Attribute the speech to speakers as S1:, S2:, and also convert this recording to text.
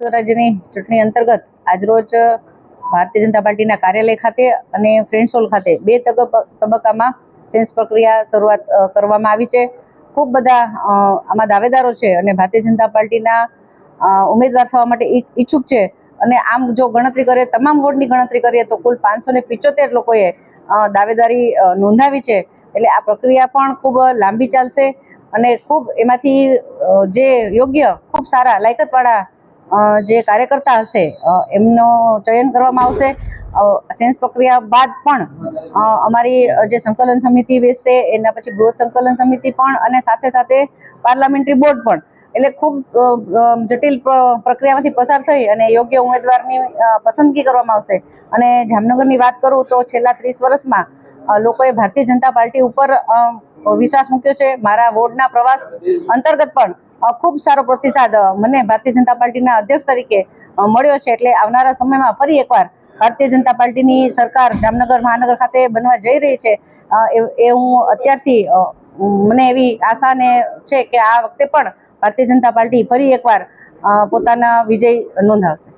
S1: રાજ્યની ચૂંટણી અંતર્ગત આજરોજ ભારતીય જનતા પાર્ટીના કાર્યાલય ખાતે અને ફ્રેન્ડ્સ હોલ ખાતે બે તબક્કામાં સેન્સ પ્રક્રિયા શરૂઆત કરવામાં આવી છે। ખૂબ બધા આમાં દાવેદારો છે અને ભારતીય જનતા પાર્ટીના ઉમેદવાર થવા માટે ઈચ્છુક છે અને આમ જો ગણતરી કરીએ, તમામ વોર્ડની ગણતરી કરીએ તો કુલ 575 લોકોએ દાવેદારી નોંધાવી છે। એટલે આ પ્રક્રિયા પણ ખૂબ લાંબી ચાલશે અને ખૂબ એમાંથી જે યોગ્ય ખૂબ સારા લાયકાતવાળા જે કાર્યકર્તા હશે એમનો ચયન કરવામાં આવશે। સેન્સ પ્રક્રિયા બાદ પણ અમારી જે સંકલન સમિતિ બેસશે, એના પછી બૃહદ સંકલન સમિતિ પણ અને સાથે સાથે પાર્લામેન્ટરી બોર્ડ પણ, એટલે ખૂબ જટિલ પ્રક્રિયામાંથી પસાર થઈ અને યોગ્ય ઉમેદવારની પસંદગી કરવામાં આવશે। અને જામનગરની વાત કરું તો છેલ્લા 30 વર્ષમાં લોકોએ ભારતીય જનતા પાર્ટી ઉપર વિશ્વાસ મૂક્યો છે। મારા વોર્ડના પ્રવાસ અંતર્ગત પણ ખૂબ સારો પ્રતિસાદ મને ભારતીય જનતા પાર્ટીના અધ્યક્ષ તરીકે મળ્યો છે। એટલે આવનારા સમયમાં ફરી એકવાર ભારતીય જનતા પાર્ટીની સરકાર જામનગર મહાનગર ખાતે બનવા જઈ રહી છે। એ હું અત્યારથી મને એવી આશા ને છે કે આ વખતે પણ ભારતીય જનતા પાર્ટી ફરી એકવાર પોતાના વિજય નોંધાવશે।